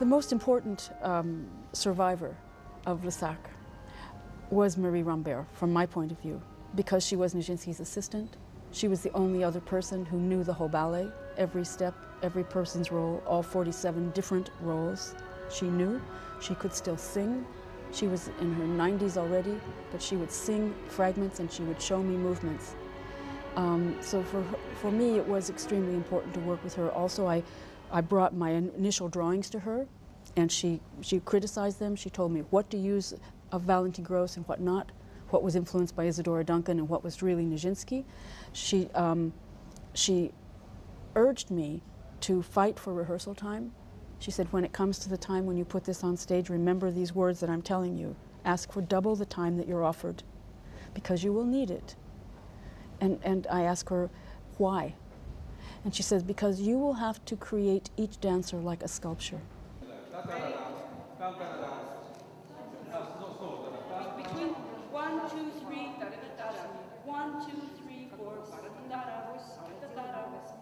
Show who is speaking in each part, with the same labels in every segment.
Speaker 1: The most important survivor of Le Sacre was Marie Rambert, from my point of view, because she was Nijinsky's assistant. She was the only other person who knew the whole ballet, every step, every person's role, all 47 different roles she knew. She could still sing. She was in her 90s already, but she would sing fragments and she would show me movements. So for me, it was extremely important to work with her. Also, I brought my initial drawings to her, and she criticized them. She told me what to use of Valentin Gross and what not, what was influenced by Isadora Duncan and what was really Nijinsky. She urged me to fight for rehearsal time. She said, when it comes to the time when you put this on stage, remember these words that I'm telling you. Ask for double the time that you're offered, because you will need it. And I asked her, why? And she says, because you will have to create each dancer like a sculpture.
Speaker 2: Between 1, 2, 3, da da da da. 1, 2, 3, 4, da da da.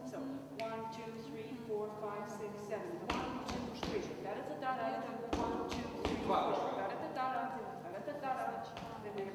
Speaker 2: So 1, 2, 3, 4, 5, 6, 7. 1, 2, 3, da da da da. 1, 2, 3, 4, da da da da da da da. Then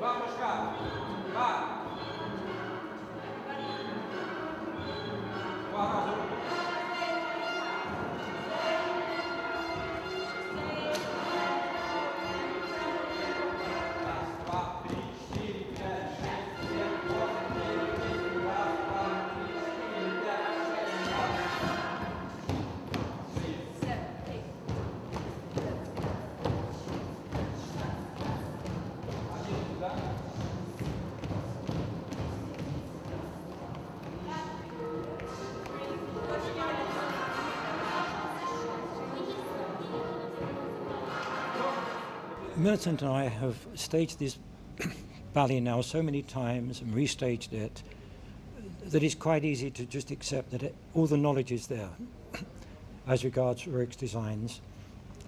Speaker 2: vamos cá, vá.
Speaker 3: Millicent and I have staged this ballet now so many times and restaged it that it's quite easy to just accept that all the knowledge is there as regards Rurich's designs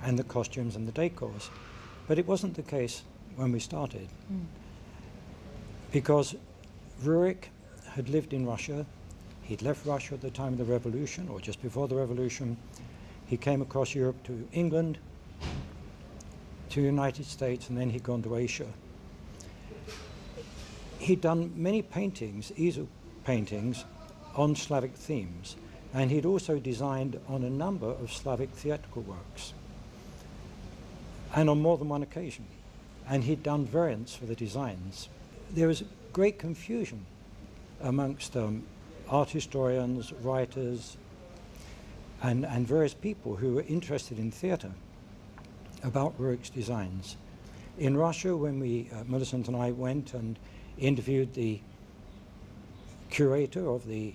Speaker 3: and the costumes and the decors. But it wasn't the case when we started, because Rurich had lived in Russia. He'd left Russia at the time of the revolution, or just before the revolution. He came across Europe to England, to the United States, and then he'd gone to Asia. He'd done many paintings, easel paintings, on Slavic themes, and he'd also designed on a number of Slavic theatrical works, and on more than one occasion. And he'd done variants for the designs. There was great confusion amongst art historians, writers, and various people who were interested in theatre about Rurich's designs. In Russia, when Millicent and I went and interviewed the curator of the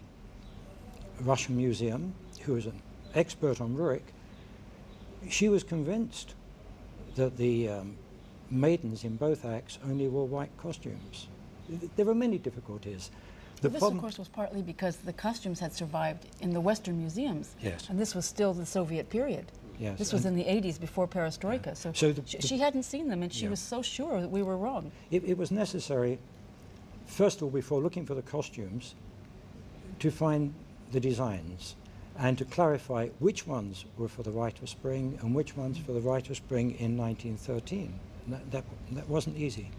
Speaker 3: Russian Museum, who was an expert on Rurich, she was convinced that the maidens in both acts only wore white costumes. There were many difficulties.
Speaker 1: This, of course, was partly because the costumes had survived in the Western museums.
Speaker 3: Yes.
Speaker 1: And this was still the Soviet period.
Speaker 3: Yes.
Speaker 1: This was in the 80s, before Perestroika.
Speaker 3: Yeah.
Speaker 1: So she hadn't seen them, and she was so sure that we were wrong.
Speaker 3: It was necessary, first of all, before looking for the costumes, to find the designs and to clarify which ones were for the Rite of Spring and which ones for the Rite of Spring in 1913. That wasn't easy.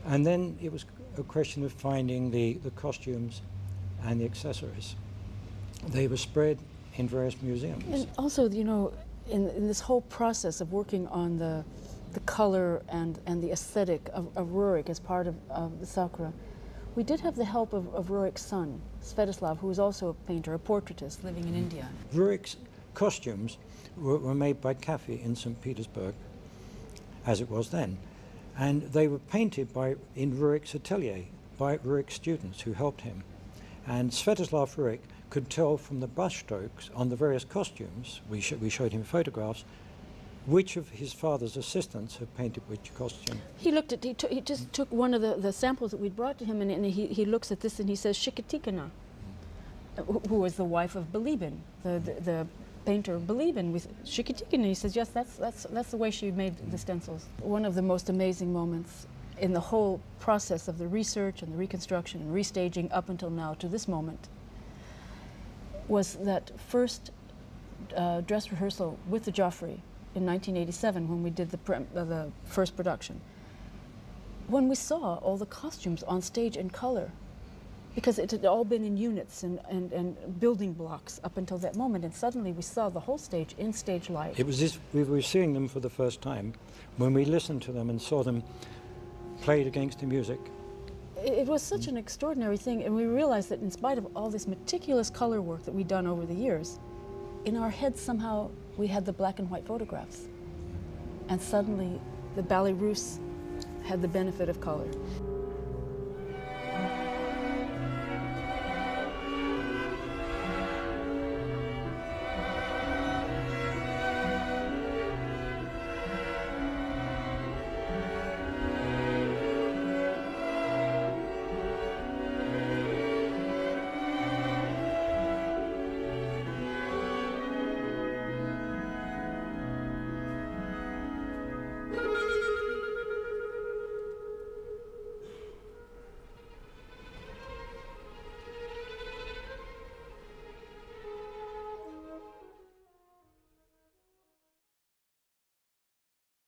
Speaker 3: And then it was a question of finding the costumes and the accessories. They were spread in various museums.
Speaker 1: And also, you know, in this whole process of working on the color and the aesthetic of Rurich as part of the Sacre, we did have the help of Rurich's son, Svetoslav, who was also a painter, a portraitist living in India.
Speaker 3: Rurich's costumes were made by Caffey in St. Petersburg, as it was then. And they were painted in Rurich's atelier by Rurich's students who helped him. And Svetoslav Rurich could tell from the brush strokes on the various costumes, we showed him photographs, which of his father's assistants have painted which costume?
Speaker 1: He looked at, he just took one of the samples that we'd brought to him, and he looks at this and he says, Shikatikana, who was the wife of Bilibin, the painter Bilibin, with Shikatikana. He says, yes, that's the way she made the stencils. One of the most amazing moments in the whole process of the research and the reconstruction and restaging up until now to this moment was that first dress rehearsal with the Joffrey in 1987 when we did the first production. When we saw all the costumes on stage in color, because it had all been in units and building blocks up until that moment, and suddenly we saw the whole stage in stage light.
Speaker 3: It was as we were seeing them for the first time when we listened to them and saw them played against the music.
Speaker 1: It was such an extraordinary thing, and we realized that in spite of all this meticulous color work that we'd done over the years, in our heads somehow we had the black and white photographs. And suddenly the Ballet Russe had the benefit of color.